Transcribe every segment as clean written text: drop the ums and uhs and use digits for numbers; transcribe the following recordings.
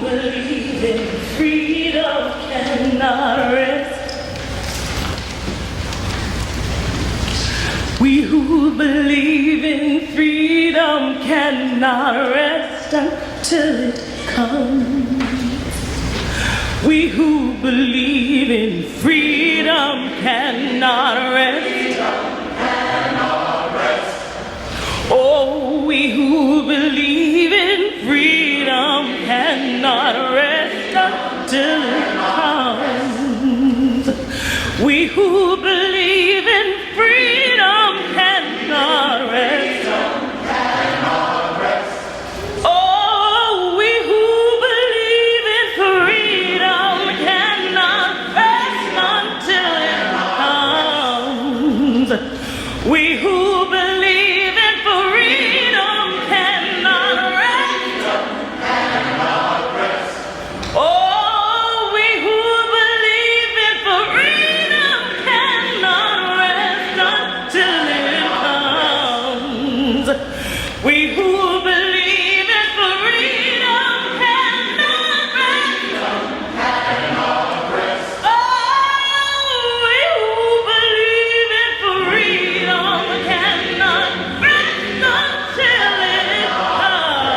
believe in freedom cannot rest. We who believe in freedom cannot rest until it comes. We who believe in freedom cannot rest. Oh, we who believe in freedom cannot rest until it comes. We who believe in freedom cannot rest. Oh, we who believe in freedom cannot rest until it comes. We who believe in freedom cannot rest. Oh, we who believe in freedom cannot rest until it comes. We who believe in freedom cannot rest. Oh, we who believe in freedom cannot rest until it comes.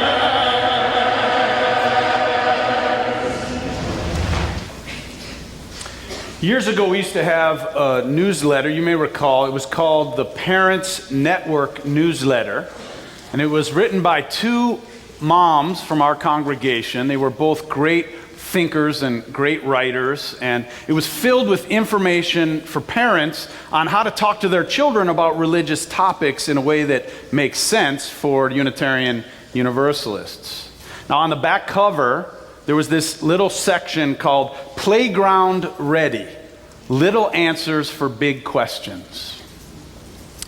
Years ago, we used to have a newsletter, you may recall. It was called the Parents Network Newsletter. And it was written by two moms from our congregation. They were both great thinkers and great writers. And it was filled with information for parents on how to talk to their children about religious topics in a way that makes sense for Unitarian Universalists. Now, on the back cover, there was this little section called Playground Ready, Little Answers for Big Questions.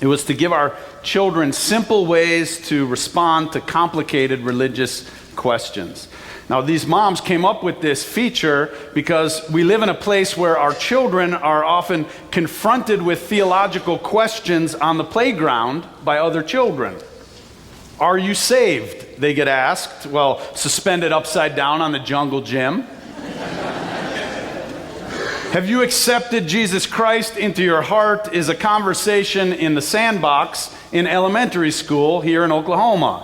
It was to give our children simple ways to respond to complicated religious questions. Now, these moms came up with this feature because we live in a place where our children are often confronted with theological questions on the playground by other children. Are you saved? They get asked, well, suspended upside down on the jungle gym. Have you accepted Jesus Christ into your heart is a conversation in the sandbox in elementary school here in Oklahoma.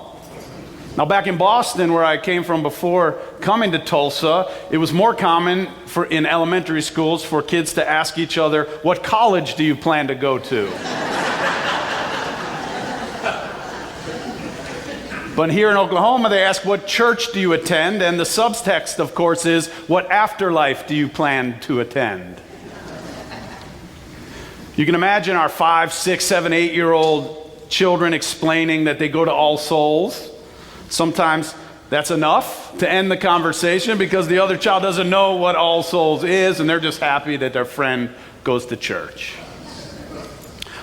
Now, back in Boston, where I came from before coming to Tulsa, it was more common in elementary schools for kids to ask each other, what college do you plan to go to? But here in Oklahoma, they ask, what church do you attend? And the subtext, of course, is, what afterlife do you plan to attend? You can imagine our 5, 6, 7, 8-year-old children explaining that they go to All Souls. Sometimes that's enough to end the conversation because the other child doesn't know what All Souls is, and they're just happy that their friend goes to church.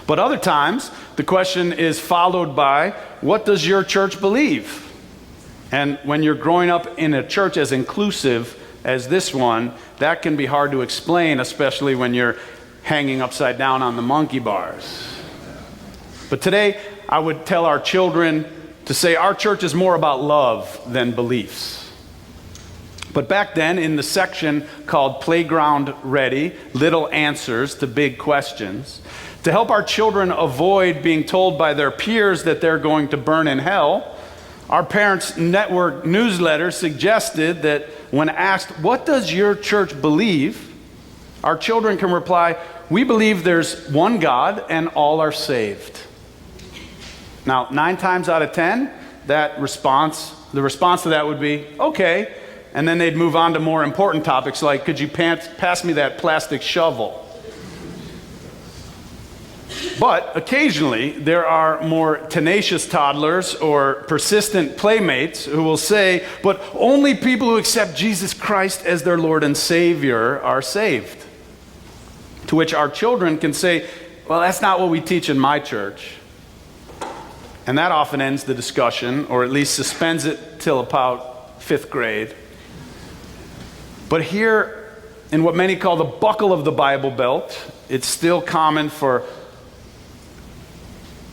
But other times, the question is followed by, what does your church believe? And when you're growing up in a church as inclusive as this one, that can be hard to explain, especially when you're hanging upside down on the monkey bars. But today, I would tell our children to say our church is more about love than beliefs. But back then, in the section called Playground Ready, Little Answers to Big Questions, to help our children avoid being told by their peers that they're going to burn in hell, our Parents Network newsletter suggested that when asked, what does your church believe? Our children can reply, we believe there's one God and all are saved. Now, 9 times out of 10, the response to that would be, okay. And then they'd move on to more important topics like, could you pass me that plastic shovel? But occasionally, there are more tenacious toddlers or persistent playmates who will say, but only people who accept Jesus Christ as their Lord and Savior are saved. To which our children can say, well, that's not what we teach in my church. And that often ends the discussion, or at least suspends it till about 5th grade. But here, in what many call the buckle of the Bible Belt, it's still common for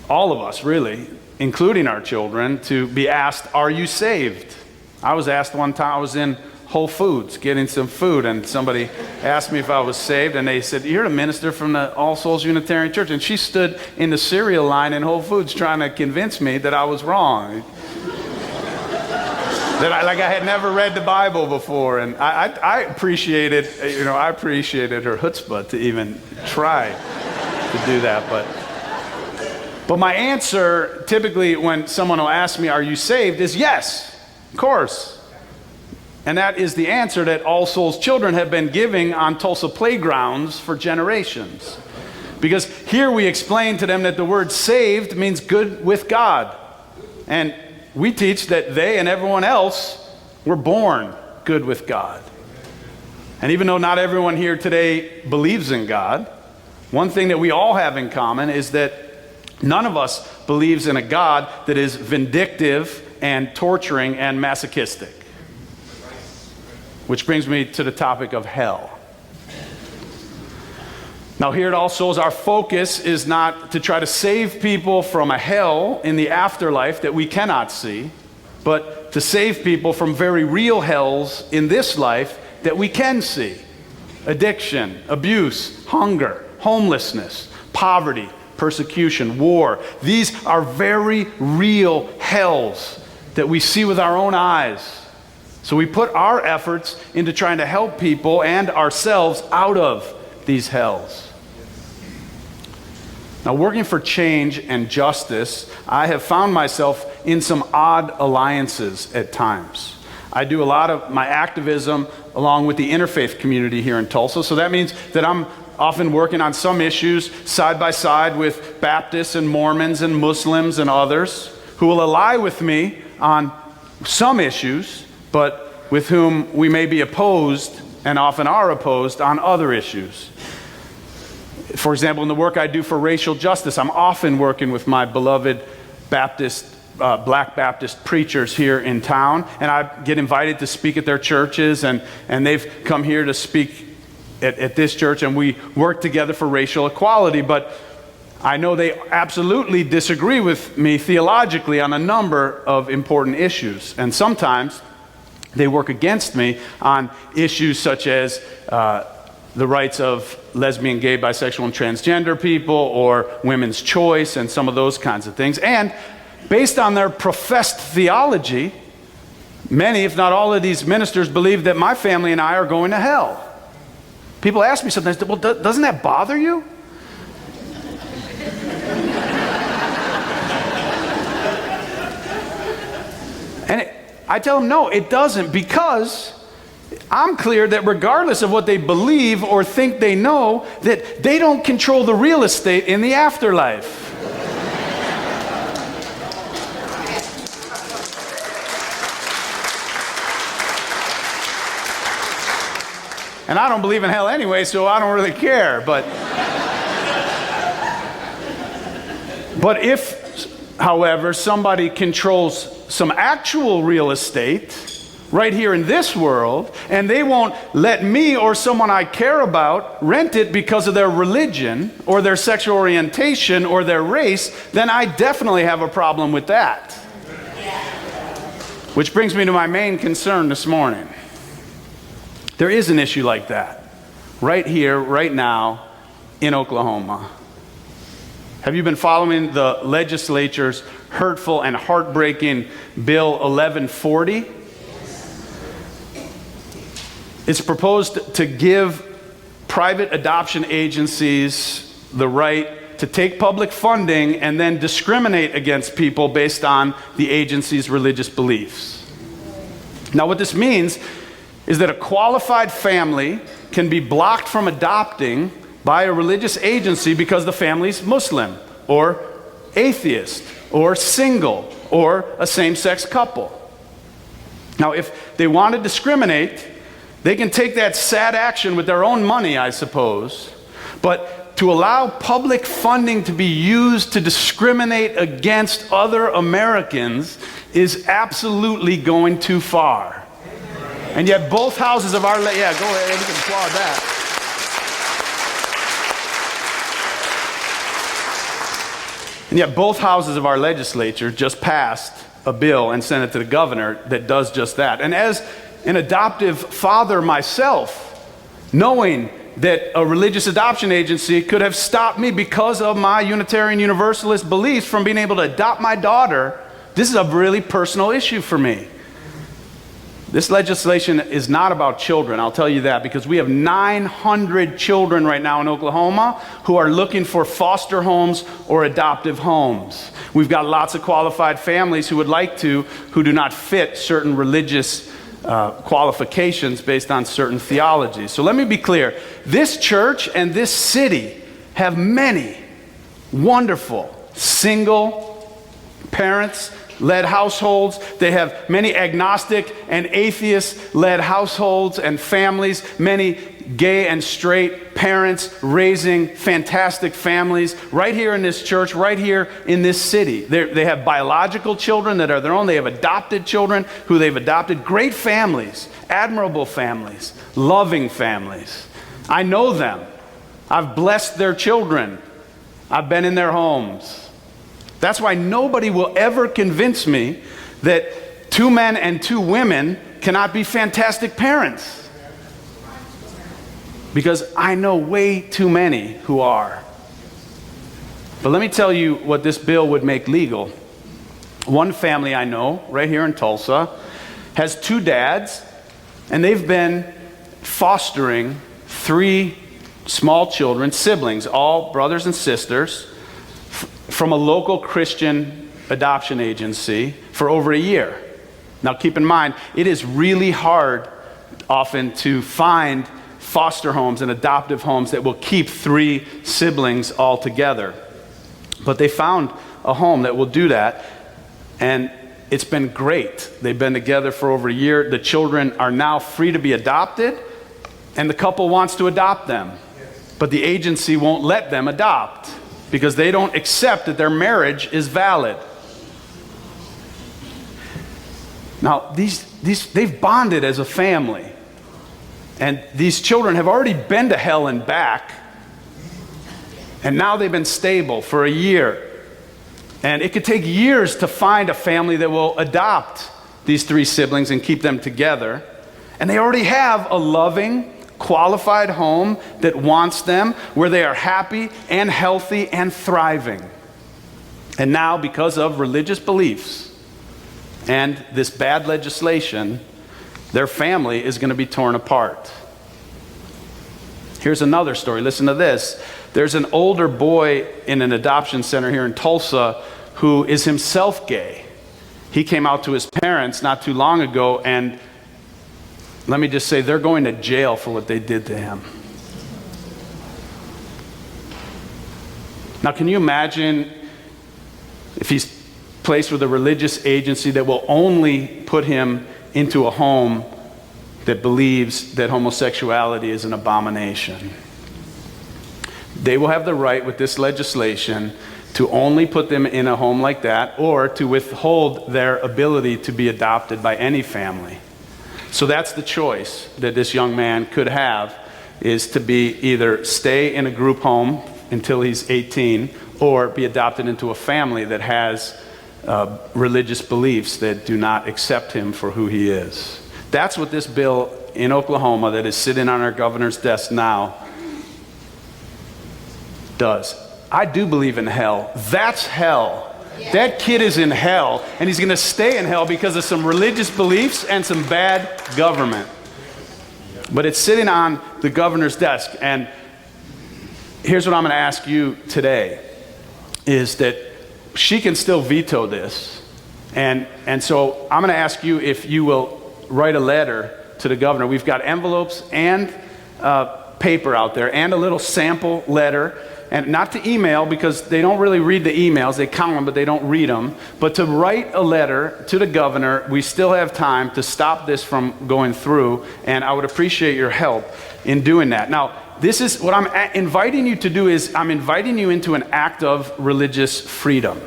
all of us, really, including our children, to be asked, are you saved? I was asked one time, I was in Whole Foods getting some food, and somebody asked me if I was saved, and they said, "You're a minister from the All Souls Unitarian Church." And she stood in the cereal line in Whole Foods trying to convince me that I was wrong. That I had never read the Bible before, and I appreciated, I appreciated her chutzpah to even try to do that. But my answer, typically when someone will ask me, "Are you saved?" is yes, of course. And that is the answer that All Souls children have been giving on Tulsa playgrounds for generations. Because here we explain to them that the word saved means good with God. And we teach that they and everyone else were born good with God. And even though not everyone here today believes in God, one thing that we all have in common is that none of us believes in a God that is vindictive and torturing and masochistic. Which brings me to the topic of hell. Now here at All Souls, our focus is not to try to save people from a hell in the afterlife that we cannot see, but to save people from very real hells in this life that we can see. Addiction, abuse, hunger, homelessness, poverty, persecution, war. These are very real hells that we see with our own eyes. So we put our efforts into trying to help people and ourselves out of these hells. Now, working for change and justice, I have found myself in some odd alliances at times. I do a lot of my activism along with the interfaith community here in Tulsa, so that means that I'm often working on some issues side by side with Baptists and Mormons and Muslims and others who will ally with me on some issues, but with whom we may be opposed and often are opposed on other issues. For example, in the work I do for racial justice, I'm often working with my beloved Black Baptist preachers here in town, and I get invited to speak at their churches, and they've come here to speak at this church, and we work together for racial equality. But I know they absolutely disagree with me theologically on a number of important issues, and sometimes they work against me on issues such as the rights of lesbian, gay, bisexual, and transgender people, or women's choice, and some of those kinds of things. And based on their professed theology, many, if not all of these ministers believe that my family and I are going to hell. People ask me sometimes, "Well, doesn't that bother you?" And I tell them, no, it doesn't, because I'm clear that regardless of what they believe or think they know, that they don't control the real estate in the afterlife. And I don't believe in hell anyway, so I don't really care. But if, however, somebody controls some actual real estate right here in this world, and they won't let me or someone I care about rent it because of their religion or their sexual orientation or their race, then I definitely have a problem with that. Which brings me to my main concern this morning. There is an issue like that right here, right now, in Oklahoma. Have you been following the legislature's hurtful and heartbreaking Bill 1140? It's proposed to give private adoption agencies the right to take public funding and then discriminate against people based on the agency's religious beliefs. Now, what this means is that a qualified family can be blocked from adopting by a religious agency because the family's Muslim or atheist or single or a same-sex couple. Now, if they want to discriminate, they can take that sad action with their own money, I suppose, but to allow public funding to be used to discriminate against other Americans is absolutely going too far. And yet both houses of our, go ahead, we can applaud that. And yet both houses of our legislature just passed a bill and sent it to the governor that does just that. And as an adoptive father myself, knowing that a religious adoption agency could have stopped me because of my Unitarian Universalist beliefs from being able to adopt my daughter, this is a really personal issue for me. This legislation is not about children, I'll tell you that, because we have 900 children right now in Oklahoma who are looking for foster homes or adoptive homes. We've got lots of qualified families who would like to, who do not fit certain religious qualifications based on certain theologies. So let me be clear. This church and this city have many wonderful single parents-led households. They have many agnostic and atheist-led households and families, many gay and straight parents raising fantastic families right here in this church, right here in this city. They have biological children that are their own. They have adopted children who they've adopted. Great families, admirable families, loving families. I know them. I've blessed their children. I've been in their homes. That's why nobody will ever convince me that 2 men and 2 women cannot be fantastic parents. Because I know way too many who are. But let me tell you what this bill would make legal. One family I know, right here in Tulsa, has 2 dads, and they've been fostering 3 small children, siblings, all brothers and sisters, from a local Christian adoption agency for over a year. Now keep in mind, it is really hard often to find foster homes and adoptive homes that will keep 3 siblings all together. But they found a home that will do that, and it's been great. They've been together for over a year. The children are now free to be adopted, and the couple wants to adopt them. But the agency won't let them adopt because they don't accept that their marriage is valid. Now, they've bonded as a family. And these children have already been to hell and back, and now they've been stable for a year. And it could take years to find a family that will adopt these 3 siblings and keep them together. And they already have a loving, qualified home that wants them, where they are happy and healthy and thriving. And now, because of religious beliefs and this bad legislation, their family is going to be torn apart. Here's another story. Listen to this. There's an older boy in an adoption center here in Tulsa who is himself gay. He came out to his parents not too long ago, and let me just say, they're going to jail for what they did to him. Now, can you imagine if he's placed with a religious agency that will only put him into a home that believes that homosexuality is an abomination? They will have the right with this legislation to only put them in a home like that, or to withhold their ability to be adopted by any family. So that's the choice that this young man could have, is to be either stay in a group home until he's 18, or be adopted into a family that has religious beliefs that do not accept him for who he is. That's what this bill in Oklahoma that is sitting on our governor's desk now does. I do believe in hell. That's hell. Yeah. That kid is in hell, and he's going to stay in hell because of some religious beliefs and some bad government. But it's sitting on the governor's desk, and here's what I'm going to ask you today, is that she can still veto this. And so I'm going to ask you if you will write a letter to the governor. We've got envelopes and paper out there and a little sample letter. And not to email, because they don't really read the emails. They count them, but they don't read them. But to write a letter to the governor. We still have time to stop this from going through, and I would appreciate your help in doing that. Now, this is what I'm inviting you to do, is I'm inviting you into an act of religious freedom.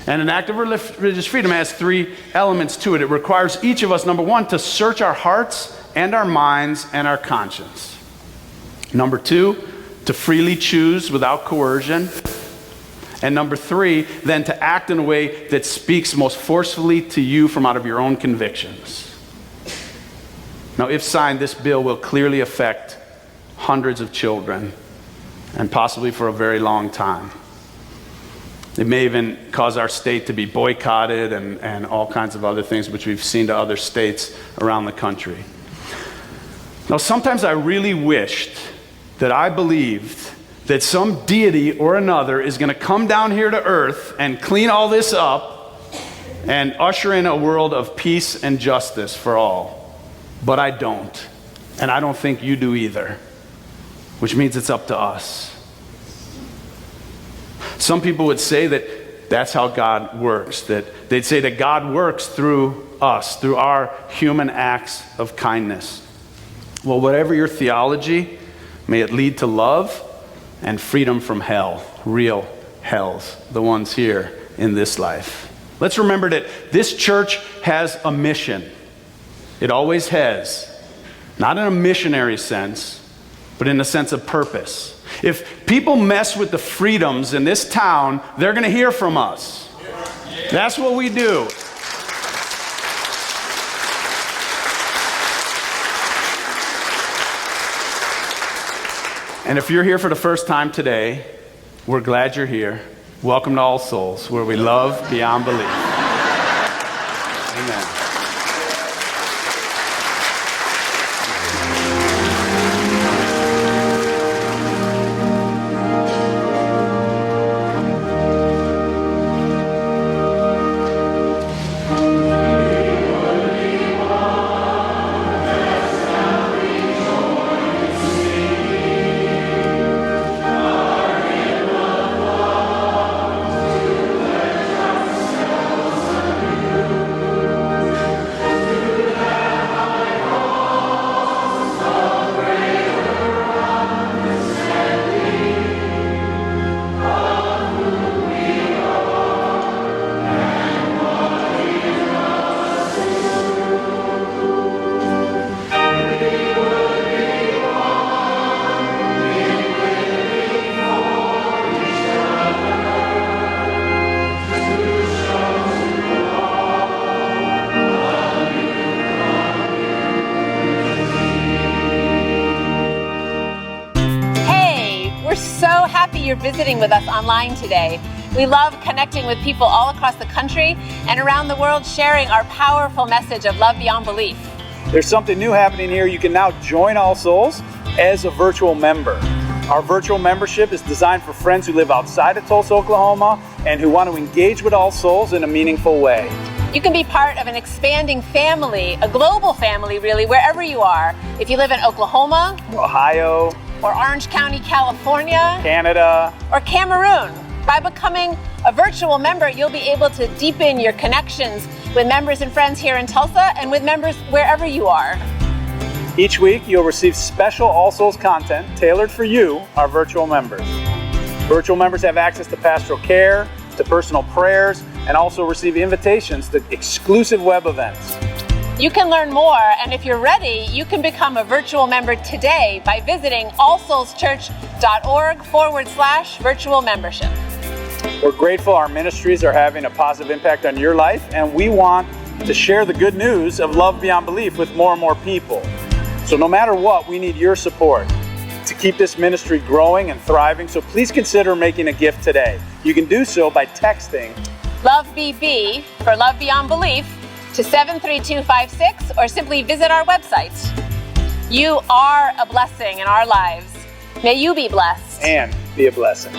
And an act of religious freedom has 3 elements to it. It requires each of us, number 1, to search our hearts and our minds and our conscience. Number 2, to freely choose without coercion. And number 3, then to act in a way that speaks most forcefully to you from out of your own convictions. Now, if signed, this bill will clearly affect hundreds of children, and possibly for a very long time. It may even cause our state to be boycotted and all kinds of other things, which we've seen to other states around the country. Now, sometimes I really wished that I believed that some deity or another is going to come down here to earth and clean all this up and usher in a world of peace and justice for all. But I don't. And I don't think you do either. Which means it's up to us. Some people would say that that's how God works. That they'd say that God works through us, through our human acts of kindness. Well, whatever your theology, may it lead to love and freedom from hell, real hells, the ones here in this life. Let's remember that this church has a mission. It always has. Not in a missionary sense, but in the sense of purpose. If people mess with the freedoms in this town, they're going to hear from us. That's what we do. And if you're here for the first time today, we're glad you're here. Welcome to All Souls, where we love beyond belief. Amen. You're visiting with us online today. We love connecting with people all across the country and around the world, sharing our powerful message of love beyond belief. There's something new happening here. You can now join All Souls as a virtual member. Our virtual membership is designed for friends who live outside of Tulsa, Oklahoma, and who want to engage with All Souls in a meaningful way. You can be part of an expanding family, a global family really, wherever you are. If you live in Oklahoma, Ohio, or Orange County, California, Canada, or Cameroon. By becoming a virtual member, you'll be able to deepen your connections with members and friends here in Tulsa and with members wherever you are. Each week, you'll receive special All Souls content tailored for you, our virtual members. Virtual members have access to pastoral care, to personal prayers, and also receive invitations to exclusive web events. You can learn more, and if you're ready, you can become a virtual member today by visiting allsoulschurch.org/virtual membership. We're grateful our ministries are having a positive impact on your life, and we want to share the good news of love beyond belief with more and more people. So no matter what, we need your support to keep this ministry growing and thriving, so please consider making a gift today. You can do so by texting Love BB for Love Beyond Belief to 73256, or simply visit our website. You are a blessing in our lives. May you be blessed and be a blessing.